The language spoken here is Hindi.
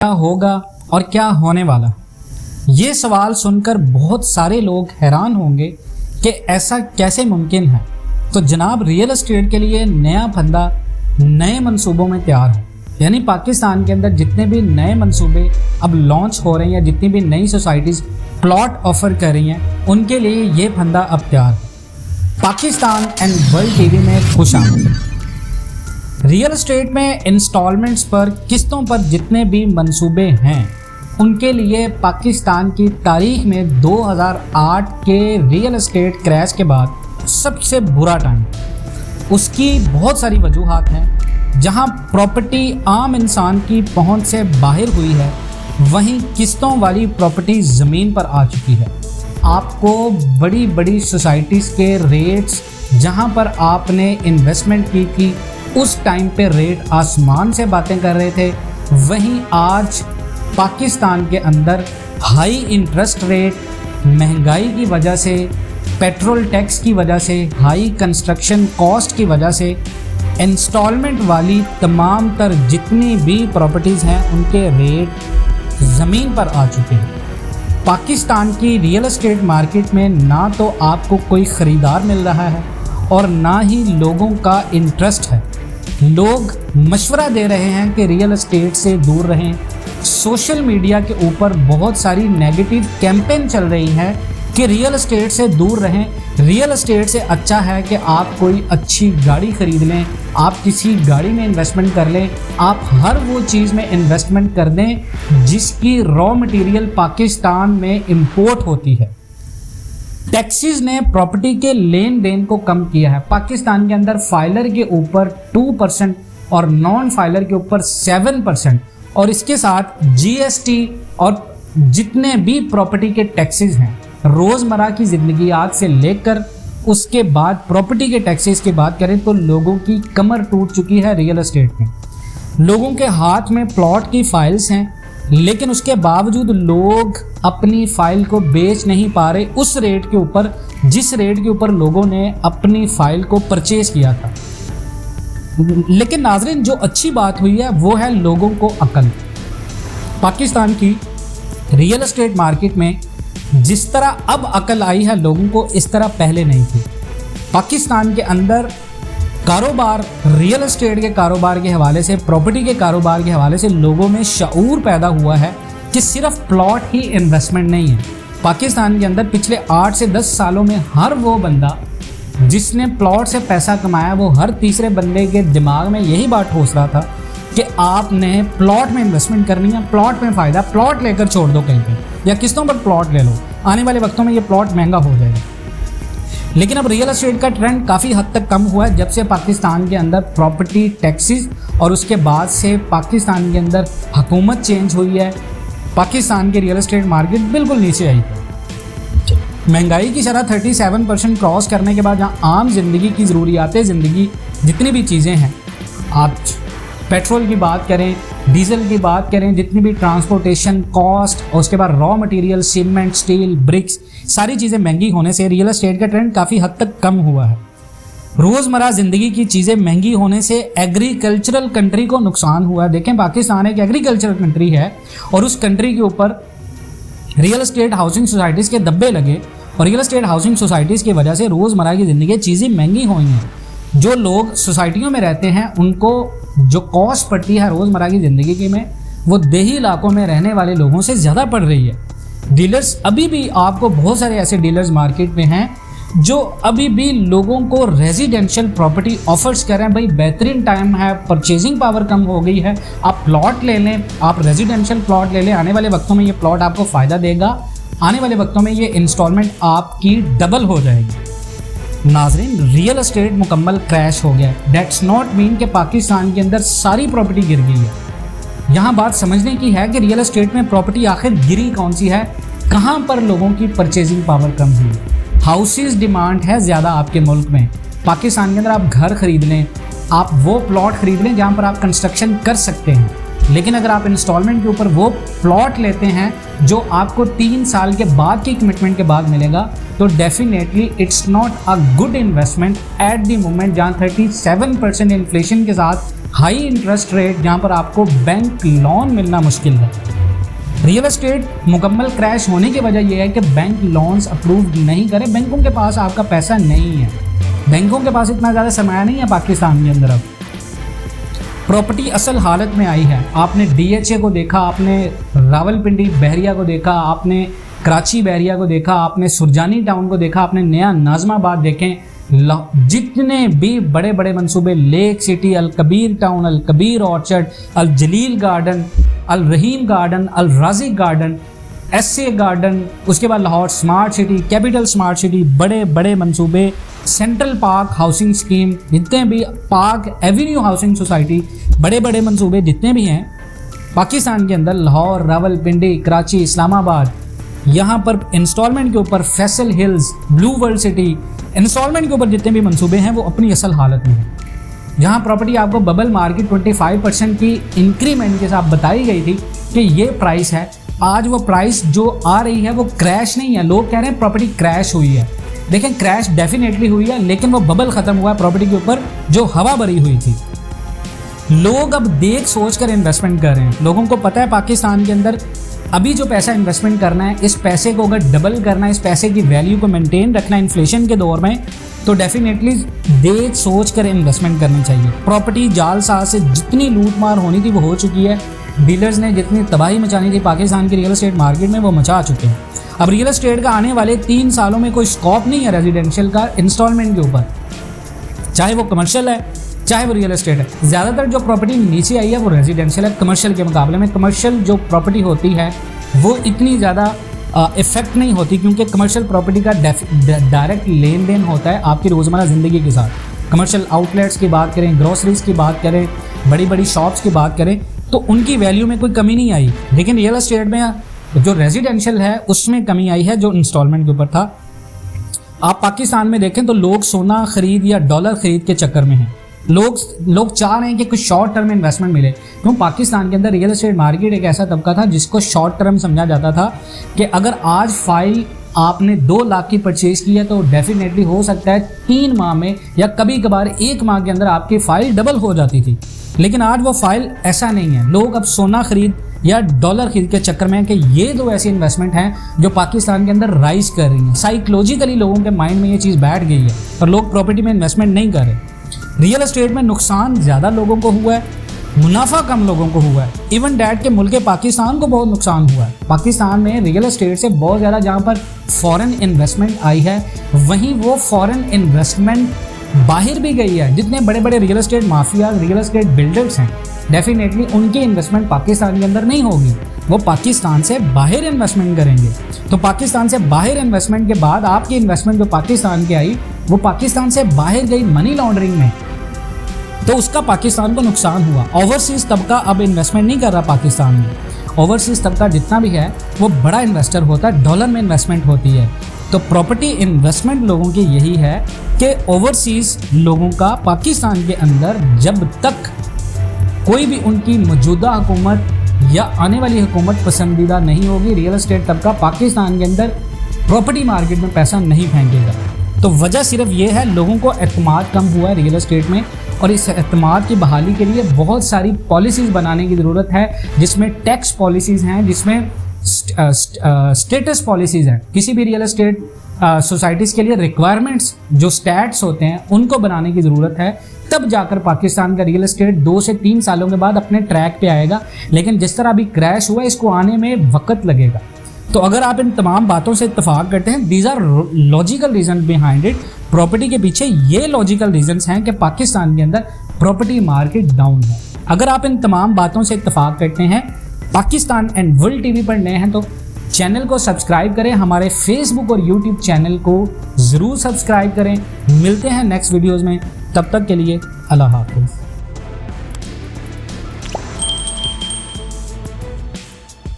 क्या होगा और क्या होने वाला। ये सवाल सुनकर बहुत सारे लोग हैरान होंगे कि ऐसा कैसे मुमकिन है। तो जनाब, रियल एस्टेट के लिए नया फंदा नए मंसूबों में तैयार है। यानी पाकिस्तान के अंदर जितने भी नए मंसूबे अब लॉन्च हो रहे हैं या जितनी भी नई सोसाइटीज़ प्लॉट ऑफर कर रही हैं, उनके लिए ये फंदा अब तैयार है। पाकिस्तान एंड वर्ल्ड टीवी में खुशामदीद। रियल एस्टेट में इंस्टॉलमेंट्स पर किस्तों पर जितने भी मंसूबे हैं, उनके लिए पाकिस्तान की तारीख में 2008 के रियल एस्टेट क्रैश के बाद सबसे बुरा टाइम। उसकी बहुत सारी वजूहात हैं। जहां प्रॉपर्टी आम इंसान की पहुंच से बाहर हुई है, वहीं किस्तों वाली प्रॉपर्टी ज़मीन पर आ चुकी है। आपको बड़ी बड़ी सोसाइटीज़ के रेट्स, जहां पर आपने इन्वेस्टमेंट की थी, उस टाइम पे रेट आसमान से बातें कर रहे थे, वहीं आज पाकिस्तान के अंदर हाई इंटरेस्ट रेट, महंगाई की वजह से, पेट्रोल टैक्स की वजह से, हाई कंस्ट्रक्शन कॉस्ट की वजह से इंस्टॉलमेंट वाली तमाम तर जितनी भी प्रॉपर्टीज़ हैं, उनके रेट ज़मीन पर आ चुके हैं। पाकिस्तान की रियल एस्टेट मार्केट में ना तो आपको कोई ख़रीदार मिल रहा है और ना ही लोगों का इंटरेस्ट है। लोग मशवरा दे रहे हैं कि रियल एस्टेट से दूर रहें। सोशल मीडिया के ऊपर बहुत सारी नेगेटिव कैंपेन चल रही हैं कि रियल एस्टेट से दूर रहें। रियल एस्टेट से अच्छा है कि आप कोई अच्छी गाड़ी ख़रीद लें, आप किसी गाड़ी में इन्वेस्टमेंट कर लें, आप हर वो चीज़ में इन्वेस्टमेंट कर दें जिसकी रॉ मटेरियल पाकिस्तान में इंपोर्ट होती है। टैक्सेस ने प्रॉपर्टी के लेन देन को कम किया है। पाकिस्तान के अंदर फाइलर के ऊपर 2% और नॉन फाइलर के ऊपर 7%, और इसके साथ जीएसटी और जितने भी प्रॉपर्टी के टैक्सेस हैं, रोज़मर्रा की ज़िंदगियात से लेकर उसके बाद प्रॉपर्टी के टैक्सेस की बात करें तो लोगों की कमर टूट चुकी है। रियल एस्टेट में लोगों के हाथ में प्लॉट की फाइल्स हैं, लेकिन उसके बावजूद लोग अपनी फाइल को बेच नहीं पा रहे उस रेट के ऊपर जिस रेट के ऊपर लोगों ने अपनी फाइल को परचेज किया था। लेकिन नाज़रीन, जो अच्छी बात हुई है वो है लोगों को अकल। पाकिस्तान की रियल एस्टेट मार्केट में जिस तरह अब अकल आई है लोगों को, इस तरह पहले नहीं थी। पाकिस्तान के अंदर कारोबार, रियल एस्टेट के कारोबार के हवाले से, प्रॉपर्टी के कारोबार के हवाले से लोगों में शऊर पैदा हुआ है कि सिर्फ प्लॉट ही इन्वेस्टमेंट नहीं है। पाकिस्तान के अंदर पिछले 8 से 10 सालों में हर वो बंदा जिसने प्लॉट से पैसा कमाया, वो हर तीसरे बंदे के दिमाग में यही बात ठोस रहा था कि आपने प्लॉट में इन्वेस्टमेंट करनी है, प्लॉट में फ़ायदा, प्लॉट लेकर छोड़ दो कहीं पे या किस्तों पर प्लॉट ले लो, आने वाले वक्तों में ये प्लॉट महंगा हो जाएगा। लेकिन अब रियल एस्टेट का ट्रेंड काफ़ी हद तक कम हुआ है जब से पाकिस्तान के अंदर प्रॉपर्टी टैक्सेस और उसके बाद से पाकिस्तान के अंदर हुकूमत चेंज हुई है। पाकिस्तान की रियल एस्टेट मार्केट बिल्कुल नीचे आई है। महंगाई की शरह 37% क्रॉस करने के बाद जहाँ आम ज़िंदगी की ज़रूरियातें ज़िंदगी जितनी भी चीज़ें हैं, आप पेट्रोल की बात करें, डीजल की बात करें, जितनी भी ट्रांसपोर्टेशन कॉस्ट और उसके बाद raw material, cement, steel, bricks, सारी चीज़ें महंगी होने से रियल एस्टेट का ट्रेंड काफ़ी हद तक कम हुआ है। रोज़मर्रा ज़िंदगी की चीज़ें महंगी होने से एग्रीकल्चरल कंट्री को नुकसान हुआ है। देखें, पाकिस्तान एक एग्रीकल्चरल कंट्री है और उस कंट्री के ऊपर रियल एस्टेट हाउसिंग सोसाइटीज़ के धब्बे लगे और रियल एस्टेट हाउसिंग सोसाइटीज़ की वजह से रोज़मर्रा की ज़िंदगी चीज़ें महंगी हुई हैं। जो लोग सोसाइटियों में रहते हैं, उनको जो कॉस्ट पड़ती है रोज़मर्रा की ज़िंदगी की में, वो देही इलाकों में रहने वाले लोगों से ज़्यादा पड़ रही है। डीलर्स, अभी भी आपको बहुत सारे ऐसे डीलर्स मार्केट में हैं जो अभी भी लोगों को रेजिडेंशियल प्रॉपर्टी ऑफर्स कर रहे हैं। भाई, बेहतरीन टाइम है, परचेजिंग पावर कम हो गई है, आप प्लॉट ले लें, आप रेजिडेंशियल प्लॉट ले लें, आने वाले वक्तों में ये प्लॉट आपको फ़ायदा देगा, आने वाले वक्तों में ये इंस्टॉलमेंट आपकी डबल हो जाएगी। नाजरीन, रियल एस्टेट मुकम्मल क्रैश हो गया। डेट्स नॉट मीन कि पाकिस्तान के अंदर सारी प्रॉपर्टी गिर गई है। यहाँ बात समझने की है कि रियल एस्टेट में प्रॉपर्टी आखिर गिरी कौन सी है, कहाँ पर लोगों की परचेजिंग पावर कम हुई। हाउसेस डिमांड है ज़्यादा आपके मुल्क में। पाकिस्तान के अंदर आप घर ख़रीद लें, आप वो प्लॉट ख़रीद लें जहाँ पर आप कंस्ट्रक्शन कर सकते हैं, लेकिन अगर आप इंस्टॉलमेंट के ऊपर वो प्लॉट लेते हैं जो आपको 3 साल के बाद की कमिटमेंट के बाद मिलेगा, तो definitely it's not a good investment at the moment, जहाँ 37% इन्फ्लेशन के साथ हाई इंटरेस्ट रेट जहाँ पर आपको बैंक लोन मिलना मुश्किल है। रियल एस्टेट मुकम्मल क्रैश होने की वजह यह है कि बैंक लोन्स अप्रूव नहीं करें, बैंकों के पास आपका पैसा नहीं है, बैंकों के पास इतना ज़्यादा सरमाया नहीं है पाकिस्तान के अंदर। अब प्रॉपर्टी असल हालत में आई है। आपने DHA को देखा, आपने रावलपिंडी बहरिया को देखा, आपने कराची बहरिया को देखा, आपने सुरजानी टाउन को देखा, आपने नया नाजमाबाद देखें, जितने भी बड़े बड़े मंसूबे, लेक सिटी, अल कबीर टाउन, अल कबीर ऑर्चर्ड, अल जलील गार्डन, अल रहीम गार्डन, अल राजी गार्डन, SA गार्डन, उसके बाद Lahore smart city, capital smart city, बड़े बड़े मंसूबे, सेंट्रल पार्क हाउसिंग स्कीम, जितने भी पार्क एवेन्यू हाउसिंग सोसाइटी, बड़े बड़े मंसूबे जितने भी हैं पाकिस्तान के अंदर, लाहौर, रावलपिंडी, कराची, इस्लामाबाद, यहाँ पर इंस्टॉलमेंट के ऊपर Faisal Hills, Blue World City, installment के ऊपर जितने भी मंसूबे हैं वो अपनी असल हालत में हैं। जहाँ प्रॉपर्टी आपको बबल मार्केट 25% की इंक्रीमेंट के साथ बताई गई थी कि ये प्राइस है, आज वो प्राइस जो आ रही है वो क्रैश नहीं है। लोग कह रहे हैं प्रॉपर्टी क्रैश हुई है, लेकिन क्रैश डेफिनेटली हुई है, लेकिन वो बबल ख़त्म हुआ है प्रॉपर्टी के ऊपर जो हवा भरी हुई थी। लोग अब देख सोच कर इन्वेस्टमेंट कर रहे हैं। लोगों को पता है पाकिस्तान के अंदर अभी जो पैसा इन्वेस्टमेंट करना है, इस पैसे को अगर डबल करना है, इस पैसे की वैल्यू को मेंटेन रखना है इन्फ्लेशन के दौर में, तो डेफिनेटली देख सोच कर इन्वेस्टमेंट करनी चाहिए। प्रॉपर्टी जालसाज से जितनी लूट मार होनी थी वो हो चुकी है। डीलर्स ने जितनी तबाही मचानी थी पाकिस्तान की रियल एस्टेट मार्केट में वो मचा चुके हैं। अब रियल एस्टेट का आने वाले 3 सालों में कोई स्कोप नहीं है रेजिडेंशियल का इंस्टॉलमेंट के ऊपर, चाहे वो कमर्शियल है चाहे वो रियल एस्टेट है। ज़्यादातर जो प्रॉपर्टी नीचे आई है वो रेजिडेंशियल है कमर्शियल के मुकाबले में। कमर्शियल जो प्रॉपर्टी होती है वो इतनी ज़्यादा इफेक्ट नहीं होती, क्योंकि कमर्शियल प्रॉपर्टी का डायरेक्ट लेन देन होता है आपकी रोज़मर्रा ज़िंदगी के साथ। कमर्शियल आउटलेट्स की बात करें, ग्रोसरीज की बात करें, बड़ी बड़ी शॉप्स की बात करें, तो उनकी वैल्यू में कोई कमी नहीं आई। लेकिन रियल एस्टेट में जो रेजिडेंशियल है उसमें कमी आई है जो इंस्टॉलमेंट के ऊपर था। आप पाकिस्तान में देखें तो लोग सोना खरीद या डॉलर खरीद के चक्कर में हैं। लोग चाह रहे हैं कि कुछ शॉर्ट टर्म इन्वेस्टमेंट मिले, क्यों पाकिस्तान के अंदर रियल एस्टेट मार्केट एक ऐसा तबका था जिसको शॉर्ट टर्म समझा जाता था कि अगर आज फाइल आपने 2 लाख की परचेज की है तो डेफिनेटली हो सकता है 3 माह में या कभी कभार 1 माह के अंदर आपकी फ़ाइल डबल हो जाती थी। लेकिन आज वो फाइल ऐसा नहीं है। लोग अब सोना खरीद या डॉलर खरीद के चक्कर में हैं कि ये 2 ऐसी इन्वेस्टमेंट हैं जो पाकिस्तान के अंदर राइज कर रही हैं। साइकोलॉजिकली लोगों के माइंड में ये चीज़ बैठ गई है और लोग प्रॉपर्टी में इन्वेस्टमेंट नहीं कर रहे। रियल एस्टेट में नुकसान ज़्यादा लोगों को हुआ है, मुनाफा कम लोगों को हुआ है। इवन डैट के मुल्क पाकिस्तान को बहुत नुकसान हुआ है। पाकिस्तान में रियल एस्टेट से बहुत ज़्यादा जहाँ पर फॉरेन इन्वेस्टमेंट आई है, वहीं वो फॉरेन इन्वेस्टमेंट बाहर भी गई है। जितने बड़े बड़े real estate mafia, real estate builders हैं, डेफिनेटली उनकी इन्वेस्टमेंट पाकिस्तान के अंदर नहीं होगी, वो पाकिस्तान से बाहर इन्वेस्टमेंट करेंगे। तो पाकिस्तान से बाहर इन्वेस्टमेंट के बाद आपकी इन्वेस्टमेंट जो पाकिस्तान की आई वो पाकिस्तान से बाहर गई मनी लॉन्ड्रिंग में, तो उसका पाकिस्तान को नुकसान हुआ। ओवरसीज़ तबका अब इन्वेस्टमेंट नहीं कर रहा पाकिस्तान में। ओवरसीज़ तबका जितना भी है वो बड़ा इन्वेस्टर होता है, डॉलर में इन्वेस्टमेंट होती है। तो प्रॉपर्टी इन्वेस्टमेंट लोगों की यही है कि ओवरसीज़ लोगों का पाकिस्तान के अंदर जब तक कोई भी उनकी मौजूदा हुकूमत या आने वाली हुकूमत पसंदीदा नहीं होगी, रियल एस्टेट तबका पाकिस्तान के अंदर प्रॉपर्टी मार्केट में पैसा नहीं फेंकेगा। तो वजह सिर्फ ये है, लोगों को एतमाद कम हुआ है रियल एस्टेट में, और इस एतमाद की बहाली के लिए बहुत सारी पॉलिसीज़ बनाने की ज़रूरत है, जिसमें टैक्स पॉलिसीज़ हैं, जिसमें स्टेटस पॉलिसीज़ हैं। किसी भी रियल एस्टेट सोसाइटीज़ के लिए रिक्वायरमेंट्स जो स्टैट्स होते हैं उनको बनाने की ज़रूरत है, तब जाकर पाकिस्तान का रियल एस्टेट 2 से 3 सालों के बाद अपने ट्रैक पे आएगा। लेकिन जिस तरह अभी क्रैश हुआ, इसको आने में वक्त लगेगा। तो अगर आप इन तमाम बातों से इत्तेफाक करते हैं, these are logical reason behind it, property के पीछे ये लॉजिकल रीजंस हैं कि पाकिस्तान के अंदर प्रॉपर्टी मार्केट डाउन है। अगर आप इन तमाम बातों से इत्तेफाक करते हैं, पाकिस्तान एंड वर्ल्ड टीवी पर नए हैं तो चैनल को सब्सक्राइब करें, हमारे फेसबुक और यूट्यूब चैनल को ज़रूर सब्सक्राइब करें। मिलते हैं नेक्स्ट वीडियोज़ में, तब तक के लिए अल्लाह हाफ़िज़।